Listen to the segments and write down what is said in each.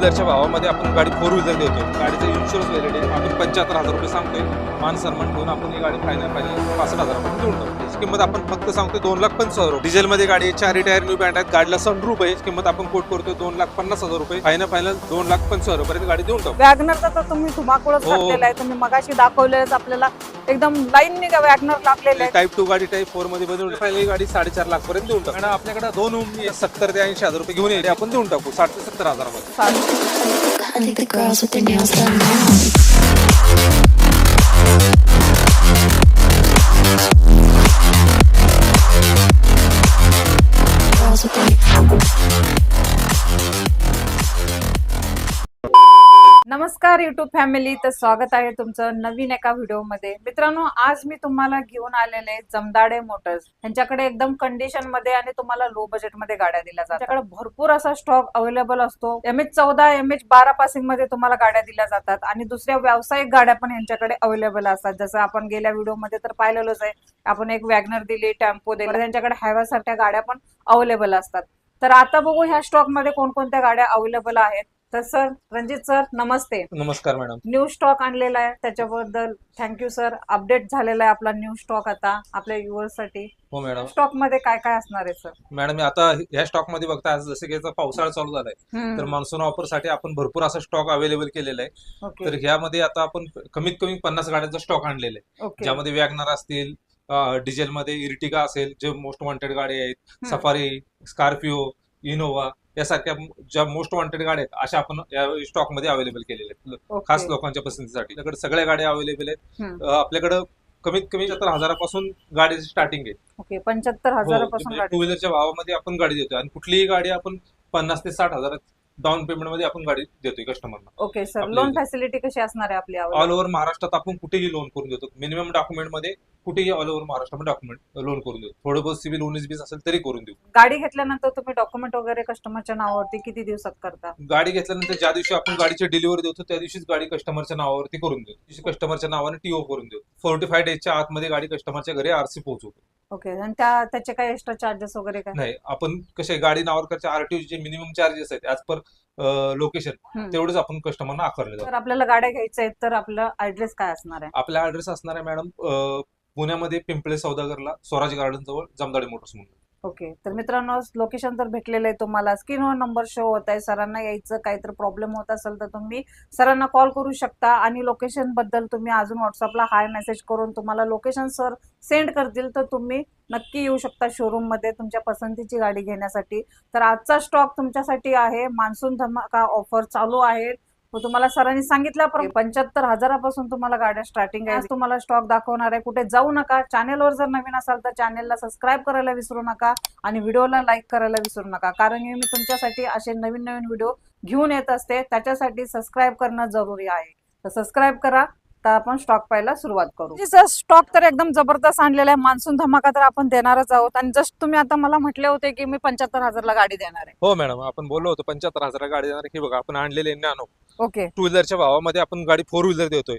व्हीलरच्या भावामध्ये आपण गाडी 4 व्हीलर देतोय. गाडीचा इन्शुरन्स व्हॅलिडिटी आपण 75,000 रुपये सांगतोय. मान सन्मान ठेवून आपण ही गाडी फायनल 65,000 रुपये देऊन टाकतो. याची किंमत आपण फक्त सांगतोय 2,25,000 रुपये. डिझेल मध्ये गाडी 4 टायर न्यू बँड आहेत. गाडीला सनरूफ आहे. किंमत आपण कोट करतोय 2,50,000 रुपये. फायनल 2,25,000 रुपये गाडी देऊन टाकतो. वॅगनरचा तर तुम्ही धुमाकूळच टाकलेला आहे. तुम्ही मगाशी दाखवलेच आपल्याला एकदम लाईनने वॅगनर लागलेले आहे. टाईप 2 गाडी टाईप 4 मध्ये बनवून फायनल ही गाडी 4.5 लाख पर्यंत देऊन टाकू. आपल्याकडे 2 ओमनी 70 ते 80,000 रुपये घेऊन येते. आपण देऊन टाकू 60 ते 70,000 मध्ये. I think the girls with their nails done now. Girls with their नमस्कार युट्यूब फॅमिली, तर स्वागत आहे तुमचं नवीन एका व्हिडिओमध्ये. मित्रांनो, आज मी तुम्हाला घेऊन आलेले जमदाडे मोटर्स. यांच्याकडे एकदम कंडिशन मध्ये आणि तुम्हाला लो बजेट मध्ये गाड्या दिल्या जातात. त्यांच्याकडे भरपूर असा स्टॉक अवेलेबल असतो. MH14 MH12 पासिंग मध्ये तुम्हाला गाड्या दिल्या जातात आणि दुसऱ्या व्यावसायिक गाड्या पण यांच्याकडे अवेलेबल असतात. जसं आपण गेल्या व्हिडिओमध्ये तर पाहिलेलंच आहे. आपण एक वॅगनर दिली, टेम्पो दिली, त्यांच्याकडे हायवा सारख्या गाड्या पण अवेलेबल असतात. तर आता बघू ह्या स्टॉक मध्ये कोणकोणत्या गाड्या अवेलेबल आहेत. तर सर, रणजित सर नमस्ते. नमस्कार मॅडम. न्यू स्टॉक आणलेला आहे, त्याच्याबद्दल थँक्यू सर. अपडेट झालेला आहे आपला न्यू स्टॉक आता आपल्या व्ह्युअर्स साठी. हो मॅडम. स्टॉक मध्ये काय काय असणार आहे सर? मॅडम आता ह्या स्टॉक मध्ये बघता, आज जसं की पावसाळा चालू झालाय तर मान्सून ऑफर साठी आपण भरपूर असा स्टॉक अवेलेबल केलेला आहे. तर ह्यामध्ये आता आपण कमीत कमी 50 गाड्यांचा स्टॉक आणलेला आहे. ज्यामध्ये वॅगनर असतील, डिझेल मध्ये इर्टिगा असेल, जे मोस्ट वॉन्टेड गाडी आहेत, सफारी, स्कॉर्पिओ, इनोवा यासारख्या ज्या मोस्ट वॉन्टेड गाड्या आहेत अशा आपण या स्टॉक मध्ये अवेलेबल केलेल्या आहेत. खास लोकांच्या पसंतीसाठी आपल्याकडे सगळ्या गाड्या अवेलेबल आहेत. आपल्याकडे कमीत कमी 75,000 पासून गाडीची स्टार्टिंग आहे. ओके, 75,000 पासून टू व्हीलरच्या भावामध्ये आपण गाडी देतोय आणि कुठलीही गाडी आपण 50 ते 60,000 डाऊन पेमेंट मध्ये आपण गाडी देतोय कस्टमरला. ओके सर, लोन फॅसिलिटी कशी असणार आहे आपली? ऑल ओव्हर महाराष्ट्रात आपण कुठेही लोन करून देतो. मिनिमम डॉक्युमेंट मध्ये कुठेही ऑल ओव्हर महाराष्ट्रामध्ये डॉक्युमेंट लोन करून देतो. थोडं बहुत सिव्हिल 19-20 असेल तरी करून देऊ. गाडी घेतल्यानंतर तुम्ही डॉक्युमेंट वगैरे कस्टमरच्या नावावरती किती दिवसात करता? गाडी घेतल्यानंतर ज्या दिवशी आपण गाडीची डिलिव्हरी देतो त्या दिवशीच गाडी कस्टमरच्या नावावरती करून देतो. कस्टमरच्या नावाने TO करून देतो. 45 डेजच्या आतमध्ये गाडी कस्टमरच्या घरी RC पोहोचवतो. ओके, आणि त्याचे काही एक्स्ट्रा चार्जेस वगैरे काय? नाही, आपण कसे गाडी नावावर करचे RTO जे मिनिमम चार्जेस आहेत ऍज पर लोकेशन तेवढेच आपण कस्टमरना आकारले जातो. तर आपल्याला गाड्या घ्यायच्या आहेत तर आपला ऍड्रेस काय असणार आहे? आपला ऍड्रेस असणार आहे मॅडम पुण्यामध्ये पिंपळे सौदागरला स्वराज गार्डन जवळ जमदाडे मोटर्स म्हणून. ओके, तर मित्रांनो, लोकेशन तर भेटलेलं आहे तुम्हाला. स्क्रीनवर नंबर शो होत आहे. सरांना यायचं काहीतरी प्रॉब्लेम होत असेल तर तुम्ही सरांना कॉल करू शकता आणि लोकेशन बद्दल तुम्ही अजून व्हॉट्सअपला हाय मेसेज करून तुम्हाला लोकेशन सर सेंड करतील तर तुम्ही नक्की येऊ शकता शोरूम मध्ये तुमच्या पसंतीची गाडी घेण्यासाठी. तर आजचा स्टॉक तुमच्यासाठी आहे. मान्सून धमाका ऑफर चालू आहे. तुम्हाला सरांनी सांगितल्याप्रमाणे 75,000 पासून तुम्हाला गाड्या स्टार्टिंग आहे. तुम्हाला स्टॉक दाखवणार आहे. कुठे जाऊ नका. चॅनेलवर जर नवीन असाल तर चॅनेलला सबस्क्राईब करायला विसरू नका आणि व्हिडिओला लाईक करायला विसरू नका, कारण मी तुमच्यासाठी असे नवीन नवीन व्हिडिओ घेऊन येत असते. त्याच्यासाठी सबस्क्राईब करणं जरुरी आहे. तर सबस्क्राईब करा. तर आपण स्टॉक पाहायला सुरुवात करू. स्टॉक तर एकदम जबरदस्त आणलेला आहे. मान्सून धमाका तर आपण देणारच आहोत. आणि जस्ट तुम्ही आता मला म्हटले होते की मी 75,000 ला गाडी देणार आहे. हो मॅडम, आपण बोललो होतो 75,000 गाडी देणार की. बघा, आपण आणलेले नॅनो ओके, टू व्हीलरच्या भावामध्ये आपण गाडी 4 व्हीलर देतोय.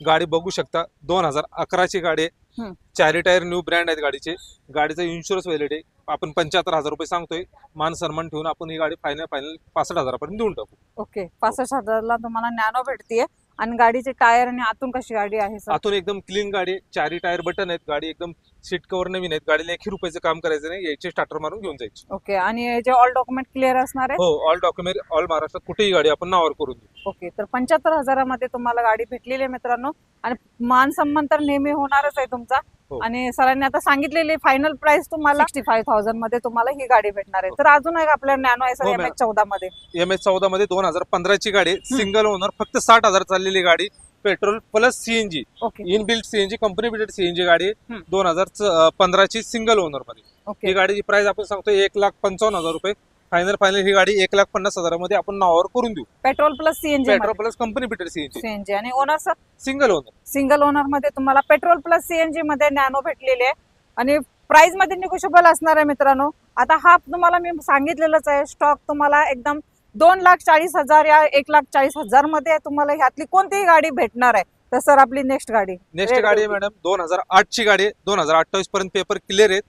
गाडी बघू शकता, 2011 ची गाडी आहे. 4 टायर न्यू ब्रँड आहेत गाडीचे. गाडीचा इन्शुरन्स व्हॅलिडिटी आपण 75,000 रुपये सांगतोय. मान सन्मान ठेवून आपण ही गाडी फायनल 65,000 पर्यंत देऊन टाकू. ओके, 65,000 ला तुम्हाला नॅनो भेटतीये. आणि गाडीचे टायर आणि आतून कशी गाडी आहे सर? आतून एकदम क्लीन गाडी आहे. 4 टायर बटन आहेत. गाडी एकदम सीट कव्हर नवीन आहेत. गाडीला 1 रुपयाचं काम करायचं नाही. यायचे स्टार्टर मारून घेऊन जायचे. ओके, आणि जे ऑल डॉक्युमेंट क्लिअर असणार आहे? हो, ऑल डॉक्युमेंट ऑल महाराष्ट्रात कुठेही गाडी आपण नावावर करून देऊ. ओके, तर 75,000 मध्ये तुम्हाला गाडी भेटलेली आहे मित्रांनो. आणि मान सन्मान तर नेहमी होणारच आहे तुमचा. आणि सरांनी आता सांगितलेली फायनल प्राइस तुम्हाला 65,000 मध्ये तुम्हाला ही गाडी भेटणार आहे. तर अजून एक आपल्या नॅनो आहे सर MH14 मध्ये. MH14 मध्ये 2015 ची गाडी, सिंगल ओनर, फक्त 60,000 चाललेली गाडी, petrol plus CNG, in built CNG, company built CNG गाडी, 2015 ची सिंगल ओनर मध्ये. ही गाडीची प्राइस आपण सांगतो 1,55,000 रुपये. फायनल ही गाडी 1,50,000 मध्ये आपण नावावर करून देऊ. Petrol plus CNG, petrol plus company built CNG. आणि ओनर सर सिंगल ओनर मध्ये तुम्हाला पेट्रोल प्लस CNG मध्ये नॅनो भेटलेली आहे. आणि प्राइस मध्ये निगोशिएबल असणार आहे मित्रांनो. आता हा तुम्हाला मी सांगितलेलंच आहे स्टॉक तुम्हाला एकदम 2,40,000 या 1,40,000 मध्ये तुम्हाला ह्यातली कोणतीही गाडी भेटणार आहे. तर सर आपली नेक्स्ट गाडी आहे मॅडम 2008 ची गाडी आहे. 2028 पर्यंत पेपर क्लिअर आहेत.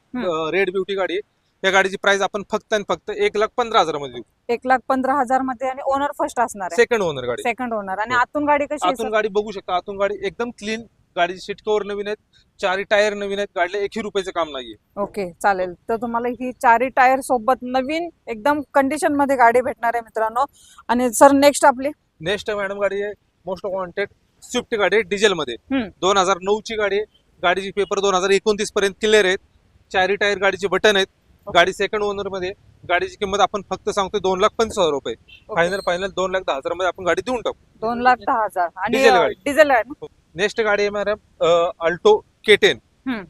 रेड ब्युटी गाडी आहे. या गाडीची प्राइस आपण फक्त आणि फक्त 1,15,000 मध्ये देऊ. 1,15,000 मध्ये आणि ओनर फर्स्ट असणार आहे, सेकंड ओनर गाडी. Second owner. आणि हो. आतून गाडी कशी आहे आतून sir? गाडी बघू शकता, आतून गाडी एकदम क्लीन, गाडीची सीट कव्हर नवीन आहेत, चारी टायर नवीन आहेत, गाडीला एकही रुपयाचं काम नाहीये. ओके चालेल. तर तुम्हाला ही चारी टायर सोबत नवीन एकदम कंडिशन मध्ये गाडी भेटणार आहे मित्रांनो. आणि सर नेक्स्ट आपली नेक्स्ट मॅडम गाडी आहे मोस्ट वॉन्टेड स्विफ्ट गाडी आहे, डिझेल मध्ये. 2009 ची गाडी आहे. गाडीची पेपर 2029 पर्यंत क्लिअर आहेत. चारी टायर गाडीचे बटन आहेत. गाडी सेकंड ओनर मध्ये. गाडीची किंमत आपण फक्त सांगतो 2,25,000 रुपये. फायनल 2,10,000 मध्ये आपण गाडी देऊन टाकू. 2,10,000 आणि डिझेल गाडी. डिझेल आहे ना? नेक्स्ट गाडी आहे मॅडम अल्टो K10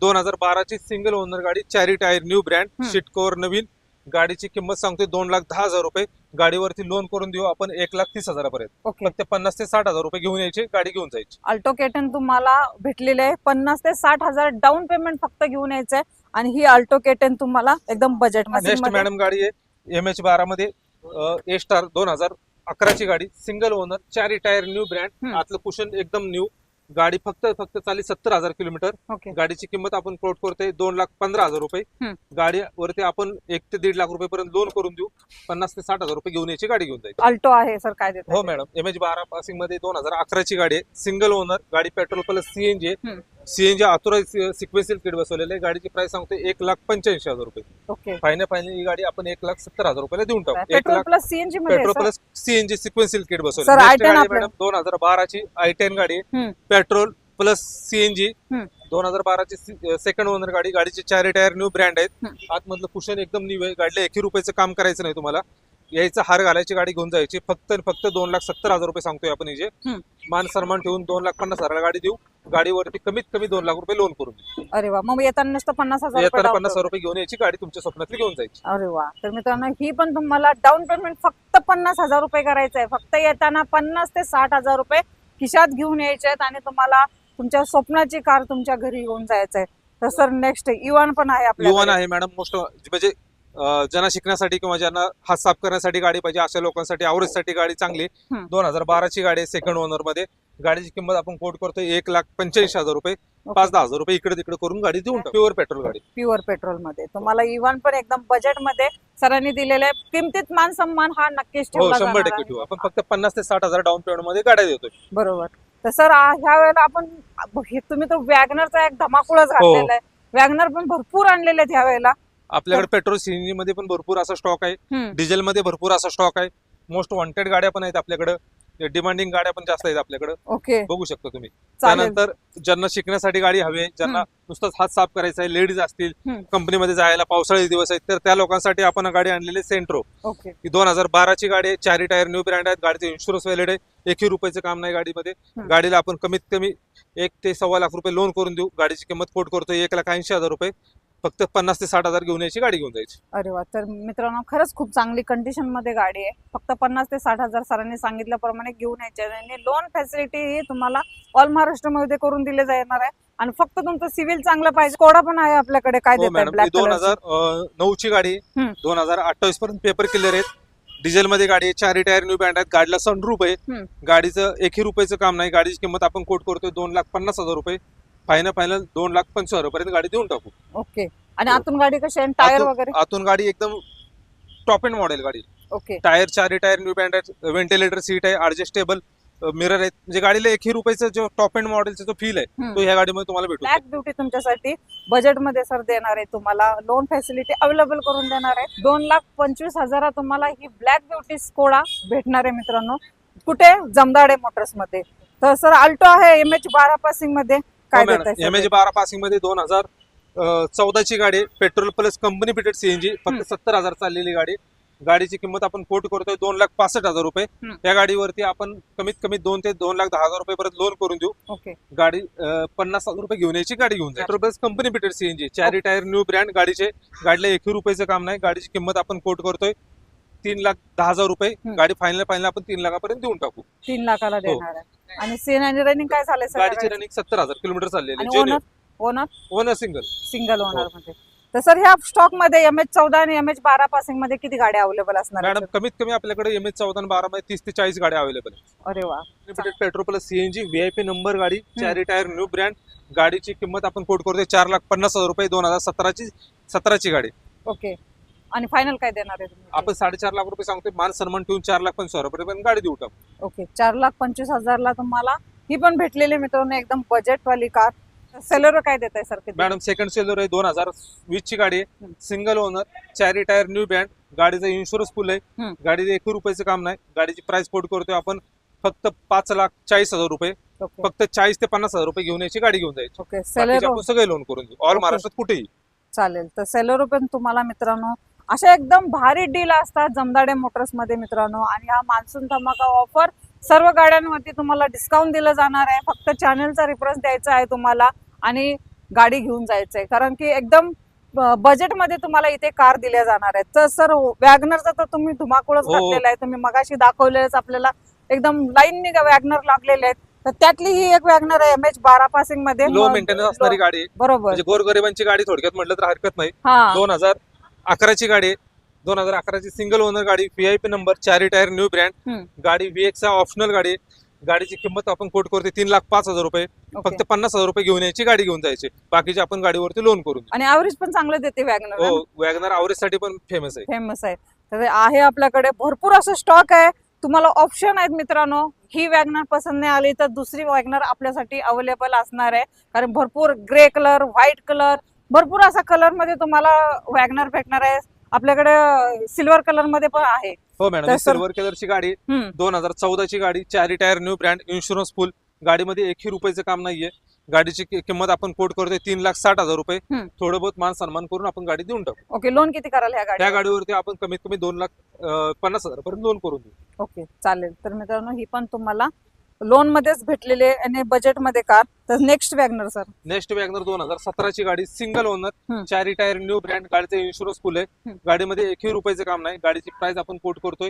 2012 ची सिंगल ओनर गाडी, चारी tyre new brand, seat cover नवीन. गाडीची किंमत सांगतोय 2,10,000 रुपये. गाडीवरती लोन करून देऊ आपण 1,30,000 पर्यंत. ओके. फक्त 50 ते 60,000 रुपये घेऊन यायचे, गाडी घेऊन जायची. अल्टो K10 तुम्हाला भेटलेले आहे. 50 ते 60,000 डाऊन पेमेंट फक्त घेऊन यायचंय. आणि ही अल्टो K10 तुम्हाला एकदम बजेट नेक्स्ट मध्ये. मॅडम गाडी आहे MH12 मध्ये ए स्टार 2011 ची गाडी, सिंगल ओनर, चारी टायर न्यू ब्रँड, आतलं कुशन एकदम न्यू. गाडी फक्त चाली 70,000 किलोमीटर. ओके. गाडीची किंमत आपण कोट करतोय 2,15,000 रुपये. गाडीवरती आपण 1 ते 1.5 लाख रुपये पर्यंत लोन करून देऊ. 50 ते 60,000 रुपये घेऊन यायची, गाडी घेऊन जायची. अल्टो आहे सर, काय देतात? हो मॅडम, MH12 पासिंग मध्ये 2011 ची गाडी आहे, सिंगल ओनर गाडी, petrol plus CNG authorise sequential kit बसवलेले. गाडीची प्राइस सांगतोय 1,85,000 रुपये. ओके. फायनल ही गाडी आपण 1,70,000 रुपयाला देऊन टाकू. पेट्रोल प्लस सीएनजी मध्ये पेट्रोल आहे, plus CNG sequential kit sir, बसवलेली. I10 आपलं. मॅडम 2012 ची i10 गाडी आहे, पेट्रोल प्लस सीएनजी, 2012 ची सेकंड ओनर गाडी. गाडीचे चारी टायर न्यू ब्रँड आहेत. आतमधलं कुशन एकदम न्यू आहे. गाडीला 1 रुपयाचं काम करायचं नाही तुम्हाला. यायचं हार घालायची, गाडी घेऊन जायची. फक्त 2,70,000 रुपये सांगतोय आपण हिचे. मान सन्मान ठेवून 2,50,000 गाडी देऊ. गाडीवरती कमीत कमी 2 लाख रुपये लोन करून देऊ. अरे वा. मग येताना नुसतं 50,000 येताना 50,000 रुपये घेऊन यायची, गाडी तुमच्या स्वप्नातली घेऊन जायची. अरे वा. तर मित्रांनो ही पण तुम्हाला डाऊन पेमेंट फक्त 50,000 रुपये करायचं आहे. फक्त येताना 50 ते 60,000 रुपये खिशात घेऊन यायचे आहेत आणि तुम्हाला तुमच्या स्वप्नाची कार तुमच्या घरी येऊन जायचं आहे. तर सर नेक्स्ट इवान पण आहे आपल्याला. इवान आहे मॅडम, मोस्ट म्हणजे ज्यांना शिकण्यासाठी किंवा ज्यांना हात साफ करण्यासाठी गाडी पाहिजे अशा लोकांसाठी, आवरेजसाठी गाडी चांगली. 2012 ची गाडी आहे, सेकंड ओनर मध्ये. गाडीची किंमत आपण कोट करतोय 1,85,000 रुपये. 5-10,000 रुपये इकडे तिकडे करून गाडी देऊन टाकू. प्युअर पेट्रोल गाडी. प्युअर पेट्रोल मध्ये तुम्हाला इव्हन पण एकदम बजेट मध्ये सरांनी दिलेले आहे. किमतीत मान सन्मान हा नक्कीच हो, ठेवला 100% जाणार ठेवू. आहे. आपण फक्त 50 ते 60,000 डाऊन पेमेंट मध्ये गाड्या देतोय. बरोबर. तर सर ह्या वेळेला आपण तुम्ही तो वॅगनरचा एक धमाकुळच घातलेला आहे. वॅगनर पण भरपूर आणलेले आहेत ह्या वेळेला. आपल्याकडे पेट्रोल सीएनजी मध्ये पण भरपूर असा स्टॉक आहे, डिझेल मध्ये भरपूर असा स्टॉक आहे. मोस्ट वॉन्टेड गाड्या पण आहेत आपल्याकडे, डिमांडिंग गाड्या पण जास्त आहेत आपल्याकडे. ओके. बघू शकतो तुम्ही. चालेल. त्यानंतर ज्यांना शिकण्यासाठी गाडी हवी, ज्यांना नुसतंच हात साफ करायचा आहे, लेडीज असतील, कंपनीमध्ये जायला पावसाळी दिवस आहेत, तर त्या लोकांसाठी आपण गाडी आणलेली सेंट्रो. ओके. ही 2012 ची गाडी आहे, चारी टायर न्यू ब्रँड आहेत. गाडीचे इन्शुरन्स व्हॅलिड आहे, 1 रुपयाचं काम नाही गाडीमध्ये. गाडीला आपण कमीत कमी 1 ते 1.25 लाख रुपये लोन करून देऊ. गाडीची किंमत कोट करतोय 1,80,000 रुपये. फक्त 50 ते 60,000 घेऊन यायची, गाडी घेऊन जायची. अरे वा. तर मित्रांनो खरंच खूप चांगली कंडिशन मध्ये गाडी आहे. फक्त 50 ते 60,000 सरांनी सांगितल्याप्रमाणे घेऊन यायचे. आणि लोन फॅसिलिटी ही तुम्हाला ऑल महाराष्ट्रामध्ये करून दिले जाणार आहे. आणि फक्त तुमचं सिव्हिल चांगलं पाहिजे. कोडा पण आहे आपल्याकडे. काय हो देतात? मॅडम, ब्लॅक 2009 ची गाडी, 2028 पर्यंत पेपर क्लिअर आहेत. डिझेल मध्ये गाडी आहे, चारी टायर न्यू ब्रँड आहेत. गाडीला सनरूफ आहे. गाडीचं 1 रुपयाचं काम नाही. गाडीची किंमत आपण कोट करतोय 2,50,000 रुपये. फायनल 2,25,000 पर्यंत गाडी देऊन टाकू. ओके. आणि आतून गाडी कशी आहे? टायर वगैरे? आतून गाडी एकदम टॉप एंड मॉडेल गाडी. ओके. टायर चारी टायर न्यू ब्रँड आहेत. व्हेंटिलेटर सीट आहे, ऍडजस्टेबल मिरर आहेत. म्हणजे गाडीला 1 रुपयाचा जो टॉप एंड मॉडेलचा जो फील आहे तो ह्या गाडीमध्ये तुम्हाला भेटू. ब्लॅक ब्युटी तुमच्यासाठी बजेट मध्ये सर देणार आहे. तुम्हाला लोन फॅसिलिटी अवेलेबल करून देणार आहे. 2,25,000 तुम्हाला ही ब्लॅक ब्युटी स्कोडा भेटणार आहे मित्रांनो. कुठे? जमदाडे मोटर्स मध्ये. तर सर अल्टो आहे MH12 पासिंग मध्ये. काय देताय? MH12 पासिंग मध्ये 2014 ची गाडी, petrol plus company fitted CNG. फक्त 70,000 चाललेली गाडी. गाडीची किंमत आपण कोट करतोय 2,65,000 रुपये. या गाडीवरती आपण कमीत कमी 2 ते 2,10,000 रुपये पर्यंत लोन करून देऊ. ओके. गाडी 50,000 रुपये घेऊन यायची, गाडी घेऊन जाईल. Petrol plus company fitted CNG, चारी टायर न्यू ब्रँड गाडीचे. गाडीला 1 रुपयाचं काम नाही. गाडीची किंमत आपण कोट करतोय 3,10,000 रुपये. गाडी फायनल आपण 3 लाखापर्यंत देऊन टाकू. 3 लाखाला देणार आहे. आणि सीन आणि रनिंग काय झालंय सर? गाडीची रनिंग 70,000 किलोमीटर चाललेली. ओनर सिंगल ओनर मध्ये. तर सर ह्या स्टॉक मध्ये MH14 आणि MH12 पासिंग मध्ये किती गाड्या अवेलेबल असणार? मॅडम कमीत कमी आपल्याकडे MH14 आणि 12 मध्ये 30 ते 40 गाड्या अवेलेबल आहेत. अरे वा. Petrol plus CNG VIP number गाडी, चारी टायर न्यू ब्रँड. गाडीची किंमत आपण कोट करतोय 4,50,000 रुपये. 2017 ची गाडी. ओके. आणि फायनल काय देणार आहे तुम्ही? आपण 4.5 लाख रुपये सांगतोय, मान सन्मान ठेवून 4,25,000 रुपये गाडी देऊ टाकू. ओके, 4,25,000 तुम्हाला ही पण भेटलेली मित्रांनो एकदम बजेट वाली कार. सेलर काय देत आहे सर? मॅडम सेकंड सेलर आहे, 2020 ची गाडी आहे, single owner, 4 tyre new brand, गाडीचा इन्शुरन्स फुल आहे, गाडीचे 1 रुपयाचं काम नाही. गाडीची प्राइस कोट करतोय आपण फक्त 5,40,000 रुपये, फक्त 40 ते 50,000 रुपये घेऊन यायची गाडी घेऊन जायची. ओके, बाकीचे सेलर आपण सगळे लोन करून देऊ ऑल महाराष्ट्रात कुठेही. चालेल. तर सेलर पण तुम्हाला मित्रांनो अशा एकदम भारी डील असतात जमदाडे मोटर्स मध्ये मित्रांनो. आणि हा मान्सून धमाका ऑफर सर्व गाड्यांवरती तुम्हाला डिस्काउंट दिलं जाणार आहे. फक्त चॅनलचा रेफरन्स द्यायचा आहे तुम्हाला आणि गाडी घेऊन जायचं आहे, कारण की एकदम बजेटमध्ये तुम्हाला इथे कार दिल्या जाणार आहेत. तर सर वॅगनरचा तर तुम्ही धुमाकूळच घातलेला आहे. तुम्ही मगाशी दाखवलेलंच आपल्याला एकदम लाईनने वॅगनर लागलेले आहेत. तर त्यातली ही एक वॅगनर आहे MH12 पासिंग मध्ये, लो मेंटेनन्स असणारी गाडी आहे. बरोबर, म्हणजे गोरगरिबांची गाडी थोडक्यात म्हटलं तर हरकत नाही. हा 2011 ची गाडी आहे, 2011 ची सिंगल ओनर गाडी, VIP number, 4 tyre new brand गाडी, VX ऑप्शनल गाडी. गाडीची किंमत आपण कोट करते 3,05,000 रुपये, फक्त 50,000 रुपये घेऊन यायची गाडी घेऊन जायची, बाकीचे आपण गाडीवरती लोन करून. आणि ऍव्हरेज पण चांगलं देते वॅगनर. हो, वॅगनर ऍव्हरेज साठी पण फेमस आहे. तर आहे आपल्याकडे भरपूर असं स्टॉक आहे, तुम्हाला ऑप्शन आहेत मित्रांनो. ही वॅगनर पसंत नाही आली तर दुसरी वॅगनर आपल्यासाठी अवेलेबल असणार आहे, कारण भरपूर ग्रे कलर, व्हाईट कलर, भरपूर असा कलर मध्ये तुम्हाला वॅगनर भेटणार आहे. आपल्याकडे सिल्वर कलर मध्ये पण आहे. हो मॅडम, सिल्वर कलरची गाडी, 2014 ची गाडी, 4 टायर न्यू ब्रँड, इन्शुरन्स फुल, गाडीमध्ये 1 रुपयाचं काम नाहीये. गाडीची किंमत आपण कोट करतोय 3,60,000 रुपये, थोडं बहुत मान सन्मान करून आपण गाडी देऊन टाकू. ओके, लोन किती कराल त्या गाडीवरती आपण कमीत कमी 2,50,000 पर्यंत लोन करून देऊ. ओके, चालेल. तर मित्रांनो ही पण तुम्हाला लोन मध्येच भेटलेले आणि बजेट मध्ये कार. तर next WagonR sir. Next WagonR 2017 ची गाडी, single owner, 4 tyre new brand, गाडीचं इन्शुरन्स फुल आहे, गाडीमध्ये 1 रुपयाचं काम नाही. गाडीची प्राइस आपण कोट करतोय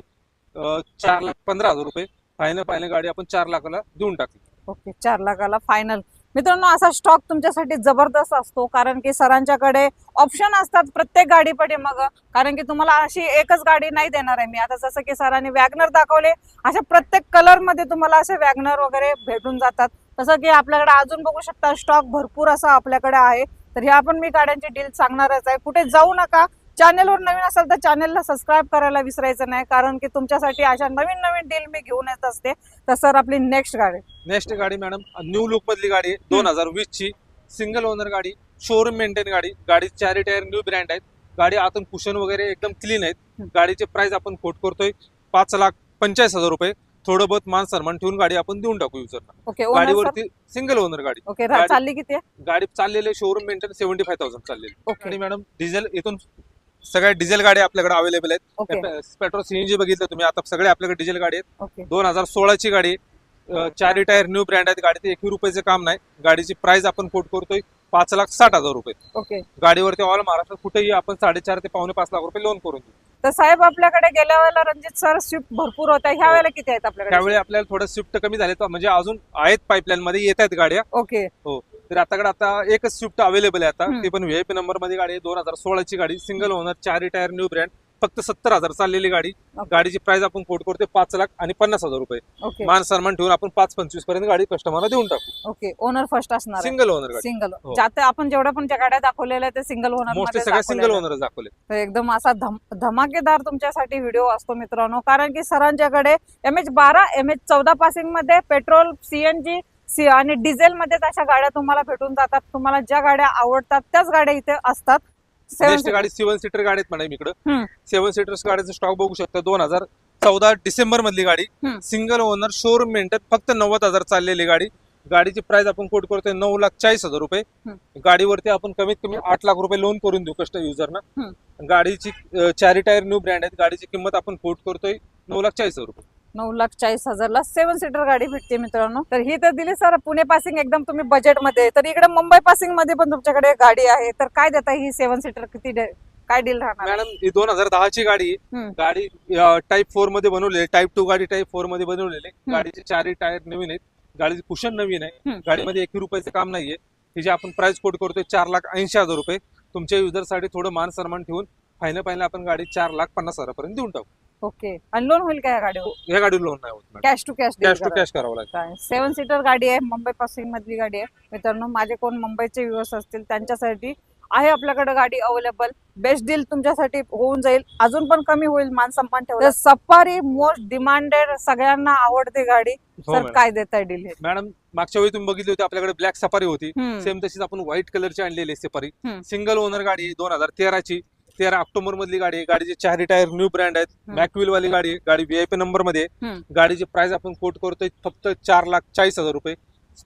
4,15,000 रुपये. फायनल गाडी आपण 4 लाखाला देऊन टाकली. ओके, 4 लाखाला फायनल. मित्रांनो असा स्टॉक तुमच्यासाठी जबरदस्त असतो, कारण की सरांच्याकडे ऑप्शन असतात प्रत्येक गाडी मग, कारण की तुम्हाला अशी एकच गाडी नाही देणार आहे मी. आता जसं की सरांनी वॅगनर दाखवले, अशा प्रत्येक कलर मध्ये तुम्हाला असे वॅगनर वगैरे भेटून जातात. तसं की आपल्याकडे अजून बघू शकता स्टॉक भरपूर असा आपल्याकडे आहे. तर ह्या पण मी गाड्यांची डील सांगणारच आहे. कुठे जाऊ नका. चॅनलवर नवीन असेल तर चॅनलला सबस्क्राईब करायला विसरायचं नाही, कारण की तुमच्यासाठी अशा नवीन नवीन डील मी घेऊन येत असते. तर सर आपली नेक्स्ट गाडी मॅडम न्यू लुक मधली गाडी आहे, 2020 ची सिंगल ओनर गाडी, शोरूम मेंटेन गाडी. गाडी 4 टायर न्यू ब्रँड आहेत. गाडी आतून कुशन वगैरे एकदम क्लीन आहेत. गाडीचे प्राइस आपण कोट करतोय 5,45,000 रुपये. थोडं बहुत मान सन्मान ठेवून गाडी आपण देऊन टाकू युजरला. ओके, गाडीवरती सिंगल ओनर गाडी. ओके, चालली किती आहे गाडी? चाललेले शोरूम मेंटेन 75,000 चाललेली. ओके. आणि मॅडम डिझेल, इथून सगळ्या डिझेल गाडी आपल्याकडे अवेलेबल आहेत. पेट्रोल CNG बघितलं तुम्ही, आता सगळे आपल्याकडे डिझेल गाडी आहेत. 2016 ची गाडी, 4 टायर न्यू ब्रँड आहेत. गाडीचे 1 रुपयाचं काम नाही. गाडीची प्राइस आपण कोट करतोय 5,60,000 रुपये. ओके, गाडीवरती ऑल महाराष्ट्रात कुठेही आपण 4.5 ते पावणे 5 लाख रुपये लोन करून देऊ. तर साहेब आपल्याकडे गेल्या वेळेला रणजित सर स्विफ्ट भरपूर होता, ह्या वेळेला किती आहेत आपल्याकडे? त्यावेळी आपल्याला थोडं स्विफ्ट कमी झाले, म्हणजे अजून आहेत पाईपलाईन मध्ये, येत आहेत गाड्या. ओके, हो. तर आता एकच स्विफ्ट अवेलेबल आहे आता, ती पण VIP नंबर मध्ये गाडी आहे. 2016 ची गाडी, single owner, 4 tyre new brand, फक्त 70,000 चाललेली गाडी. गाडीची प्राइस आपण कोट करतोय 5,50,000 रुपये. ओके, मान सन्मान ठेवून आपण 5,25,000 पर्यंत गाडी कस्टमरला देऊन टाकू. ओके. ओनर फर्स्ट असणार, सिंगल ओनर गाडी. सिंगल. हो. ज्यात आपण जेवढ्या पण गाड्या दाखवलेल्या ते सिंगल ओनर मोस्टली सगळ्या सिंगल ओनर दाखवले. तर एकदम असा धमाकेदार तुमच्यासाठी व्हिडिओ असतो मित्रांनो, कारण की सरांच्याकडे MH12, MH14 पासिंग मध्ये पेट्रोल, CNG आणि डिझेल मध्ये अशा गाड्या तुम्हाला भेटून जातात. तुम्हाला ज्या गाड्या आवडतात त्याच गाड्या इथे असतात. नेक्स्ट गाडी 7 सीटर गाडी आहेत मॅडम इकडे. 7 सीटर्स गाडीचा स्टॉक बघू शकता. 2014 डिसेंबर मधली गाडी, सिंगल ओनर, शोरूम मेंटेन, फक्त 90,000 चाललेली गाडी. गाडीची प्राइस आपण कोट करतोय 9,40,000 रुपये. गाडीवरती आपण कमीत कमी 8 लाख रुपये लोन करून देऊ कस्टमर युजरना. गाडीची 4 टायर न्यू ब्रँड आहेत. गाडीची किंमत आपण कोट करतोय 9,40,000 रुपये. 9,40,000ला 7 सीटर गाडी भेटते मित्रांनो. तर ही तर दिली सर पुणे पासिंग एकदम तुम्ही बजेट मध्ये. तर इकडे मुंबई पासिंग मध्ये पण तुमच्याकडे गाडी आहे. तर काय देता ही 7 सीटर, किती काय डील राहणार? मॅडम ही 2010 ची गाडी, गाडी टाईप 4 मध्ये बनवलेली, टाईप 2 गाडी टाईप 4 मध्ये बनवलेली. गाडीचे 4 टायर नवीन आहेत. गाडीचे कुशन नवीन आहे. गाडीमध्ये 1 रुपयाचं काम नाहीये. हे जे आपण प्राइस कोट करतोय 4,80,000 रुपये. तुमच्या युजरसाठी थोडं मान सन्मान ठेवून फायनल आपण गाडी 4,50,000 पर्यंत देऊन टाकू. ओके. आणि लोन होईल का या गाडीवर? या गाडीवर लोन नाही होत, कॅश टू कॅश करावं लागेल. 7 सीटर गाडी आहे, मुंबई पासिंग मधली गाडी आहे मित्रांनो. माझे कोण मुंबईचे व्ह्यूअर्स असतील त्यांच्यासाठी आहे आपल्याकडे गाडी अवेलेबल. बेस्ट डील तुमच्यासाठी होऊन जाईल, अजून पण कमी होईल, मान सन्मान ठेवला. सफारी मोस्ट डिमांडेड, सगळ्यांना आवडते गाडी. हो तर मॅडम. काय देताय डील हे? मॅडम मागच्या वेळी तुम्ही बघितली होती आपल्याकडे ब्लॅक सफारी होती, हम्म. सेम तशीच आपण व्हाईट कलरची आणलेली आहे सफारी. हम्म. सिंगल ओनर गाडी आहे, 2013ची, 13 ऑक्टोबर मधली गाडी आहे. गाडीचे 4 टायर न्यू ब्रँड आहेत, मॅकविल वाली गाडी आहे. गाडी VIP नंबर मध्ये आहे. हम्म. गाडीची प्राइस आपण कोट करतोय फक्त 4,40,000 रुपये.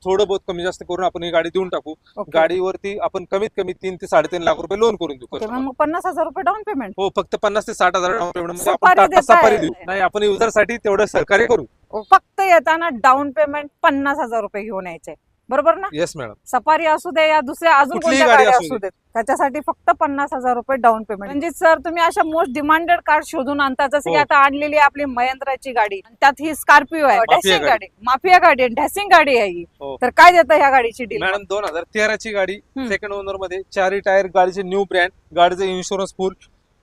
थोडं बहुत कमी जास्त करून आपण ही गाडी देऊन टाकू. ओके. गाडीवरती आपण कमीत कमी 3 ते 3.5 लाख रुपये लोन करून देऊ ओके, customer. मग 50,000 रुपये डाऊन पेमेंट. हो, फक्त 50 ते 60,000 डाऊन पेमेंट मध्ये सफारी आपण टाटा देताय. सफारी देऊ. नाही, आपण युजर साठी तेवढं सहकार्य करू. फक्त येताना डाऊन पेमेंट 50,000 रुपये घेऊन यायचे, बरोबर ना? Yes madam. सफारी असू दे या दुसऱ्या अजून कुठलीही कोणत्या गाडी गाड्या असू असू देत, त्याच्यासाठी फक्त 50,000 रुपये डाऊन पेमेंट. म्हणजे सर तुम्ही अशा मोस्ट डिमांडेड कार शोधून आणता, जसं की हो. आता आणलेली आहे आपली महिंद्राची गाडी, त्यात ही स्कॉर्पिओ आहे, माफिया डॅशिंग गाडी. गाडी, माफिया गाडी आहे, डॅशिंग गाडी आहे ही. हो. तर काय देतं ह्या गाडीची डील? मॅडम 2013ची गाडी, हम्म. सेकंड ओनर मध्ये, 4 टायर, गाडीचे न्यू ब्रँड, गाडीचं इन्शुरन्स फुल.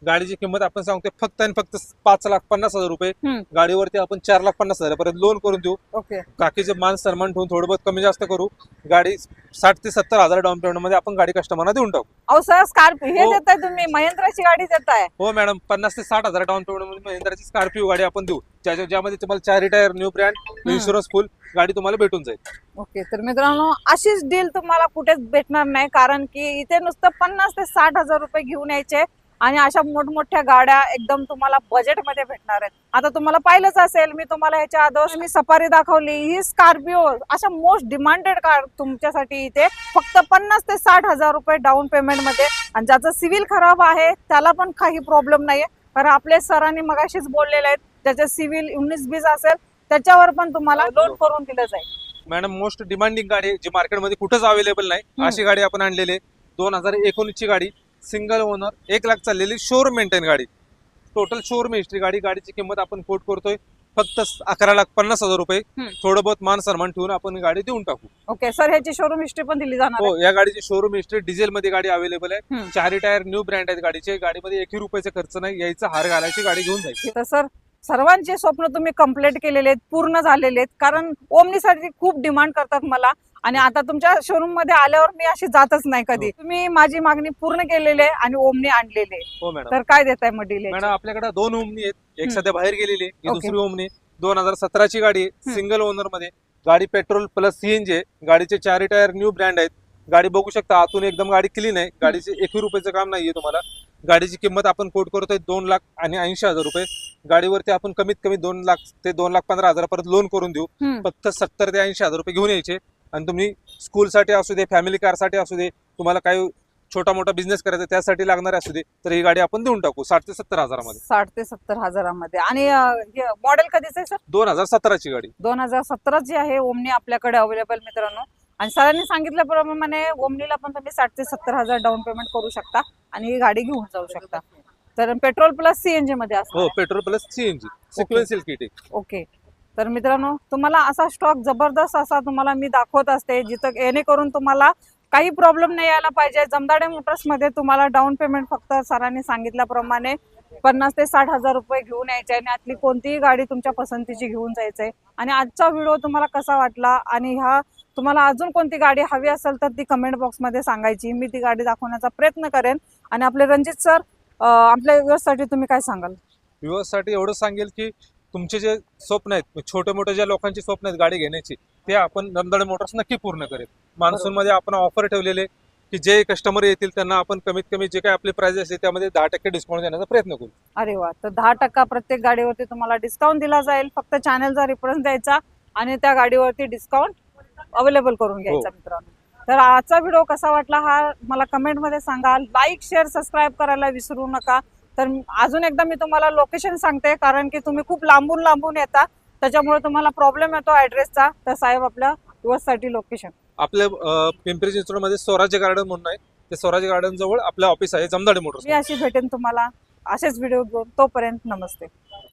गाडीची किंमत आपण सांगतोय फक्त आणि फक्त 5,50,000 रुपये. हम्म. गाडीवरती आपण 4,50,000 पर्यंत लोन करून देऊ. ओके. बाकीचे मान सन्मान ठेवून थोडं बहुत कमी जास्त करू. गाडी 60 ते 70,000 डाऊन पेमेंट मध्ये आपण गाडी कस्टमरला देऊन टाकू. अहो सर स्कॉर्पिओ हे हो. देताय तुम्ही, महिंद्राची गाडी देताय. हो मॅडम, 50 ते 60,000 डाऊन पेमेंट मध्ये महिंद्राची स्कॉर्पिओ गाडी आपण देऊ, ज्यामध्ये तुम्हाला 4 टायर, न्यू ब्रँड, इन्शुरन्स फुल गाडी तुम्हाला भेटून जाईल. ओके, तर मित्रांनो अशीच डील तुम्हाला कुठेच भेटणार नाही, कारण की इथे नुसतं 50 ते 60,000 रुपये घेऊन यायचे आणि अशा मोठमोठ्या गाड्या एकदम तुम्हाला बजेटमध्ये भेटणार आहेत. आता तुम्हाला पाहिलंच असेल, मी तुम्हाला ह्याच्या अगोदर मी सफारी दाखवली, ही स्कॉर्पिओ, अशा मोस्ट डिमांडेड कार तुमच्यासाठी इथे फक्त 50 ते 60,000 रुपये डाऊन पेमेंट मध्ये. आणि ज्याचं सिव्हिल खराब आहे त्याला पण काही प्रॉब्लेम नाहीये, कारण आपले सरांनी मगाशीच बोललेले आहेत, ज्याचं सिव्हिल 19-20 असेल त्याच्यावर पण तुम्हाला लोन करून दिलं जाईल. मॅडम मोस्ट डिमांडिंग गाडी आहे, जी मार्केटमध्ये कुठंच अवेलेबल नाही, अशी गाडी आपण आणलेली आहे. 2019ची गाडी, सिंगल ओनर, 1 लाख चाललेली, शोरूम मेंटेन गाडी, टोटल शोरूम हिस्ट्री गाडी. गाडीची किंमत आपण कोट करतोय फक्त 11,50,000 रुपये. थोडं बहुत मान सन्मान ठेवून आपण गाडी देऊन टाकू. ओके सर, ह्याची शोरूम हिस्ट्री पण दिली जाणार हो, या गाडीची शोरूम हिस्ट्री डिझेल मध्ये गाडी अवेलेबल आहे. हम्म. 4 टायर न्यू ब्रँड आहेत गाडीचे. गाडीमध्ये 1 रुपयाचा खर्च नाही, यायचा हार घालायची गाडी घेऊन जायची. तर सर सर्वांचे स्वप्न तुम्ही कंप्लीट केलेले आहेत, पूर्ण झालेले आहेत, कारण ओमनीसाठी खूप डिमांड करतात मला, आणि आता तुमच्या शोरूम मध्ये आल्यावर मी अशी जातच नाही कधी. तुम्ही माझी मागणी पूर्ण केलेली आहे आणि ओमनी आणलेले आहे. हो मॅडम. तर काय देताय मग डील? मॅडम आपल्याकडे 2 ओमनी आहेत, एक सध्या बाहेर गेलेली आहे, ही ओके. दुसरी ओमनी 2017ची गाडी आहे, सिंगल ओनर मध्ये. गाडी पेट्रोल प्लस CNG आहे. गाडीचे 4 टायर न्यू ब्रँड आहेत. गाडी बघू शकता, आतून एकदम गाडी क्लीन आहे. गाडीचे 1 रुपयाचं काम नाहीये तुम्हाला. गाडीची किंमत आपण कोट करतोय 2,80,000 रुपये. गाडीवरती आपण कमीत कमी 2 लाख ते 2,15,000 पर्यंत लोन करून देऊ. फक्त 70 ते 80,000 रुपये घेऊन यायचे. आणि तुम्ही स्कूलसाठी असू दे, फॅमिली कारसाठी असू दे, तुम्हाला काही छोटा मोठा बिझनेस करायचा त्यासाठी लागणारे असू दे, तर ही गाडी आपण देऊन टाकू 60 ते 70,000 मध्ये. 60 ते 70,000 मध्ये. आणि मॉडेल कधीच आहे सर? 2017ची गाडी. 2017 जी आहे ओमनी आपल्याकडे अवेलेबल मित्रांनो. आणि सरांनी सांगितल्याप्रमाणे ओमनीला पण तुम्ही 60 ते 70,000 डाऊन पेमेंट करू शकता आणि ही गाडी घेऊन जाऊ शकता. तर पेट्रोल प्लस CNG मध्ये असतं. हो, petrol plus CNG sequential kit आहे. ओके. तर मित्रांनो तुम्हाला असा स्टॉक जबरदस्त असा तुम्हाला मी दाखवत असते, जिथं येणेकरून तुम्हाला काही प्रॉब्लेम नाही यायला पाहिजे. जमदाडे मोटर्स मध्ये तुम्हाला डाऊन पेमेंट फक्त सरांनी सांगितल्याप्रमाणे 50 ते 60,000 रुपये घेऊन यायचे आणि यातली कोणतीही गाडी तुमच्या पसंतीची घेऊन जायचंय. आणि आजचा व्हिडिओ तुम्हाला कसा वाटला आणि ह्या तुम्हाला अजून कोणती गाडी हवी असेल तर ती कमेंट बॉक्स मध्ये सांगायची, मी ती गाडी दाखवण्याचा प्रयत्न करेन. आणि आपले रणजित सर, आपल्या व्ह्यूअर्ससाठी तुम्ही काय सांगाल? व्ह्यूअर्ससाठी एवढं सांगेल की तुमचे जे स्वप्न आहेत, छोटे मोठे ज्या लोकांची स्वप्न आहेत गाडी घेण्याची, ते आपण जमदाडे मोटर्स नक्की पूर्ण करेल. मान्सून मध्ये आपण ऑफर ठेवलेले की जे कस्टमर येतील त्यांना आपण कमीत कमी जे काही आपले प्राइस असते त्यामध्ये 10% डिस्काउंट देण्याचा प्रयत्न करू. अरे वा, तर 10% प्रत्येक गाडीवरती तुम्हाला डिस्काउंट दिला जाईल. फक्त चॅनलचा रेफरन्स द्यायचा आणि त्या गाडीवरती डिस्काउंट अवेलेबल करून घ्यायचा. मित्रांनो, तर आजचा व्हिडिओ कसा वाटला हा मला कमेंट मध्ये सांगा. लाईक, शेअर, सबस्क्राईब करायला विसरू नका. तर अजून एकदा मी तुम्हाला लोकेशन सांगते, कारण की तुम्ही खूप लांबून लांबून येता, त्याच्यामुळे तुम्हाला प्रॉब्लेम येतो ऍड्रेसचा. तर साहेब आपल्या व्ह्यूअर्ससाठी लोकेशन आपल्या पिंपरी चिंचवड मध्ये स्वराज्य गार्डन म्हणून आहे, ते स्वराज्य गार्डन जवळ आपलं ऑफिस आहे जमदाडे मोटर्स. मी अशी भेटेन तुम्हाला असेच व्हिडिओ घेऊन. तोपर्यंत नमस्ते.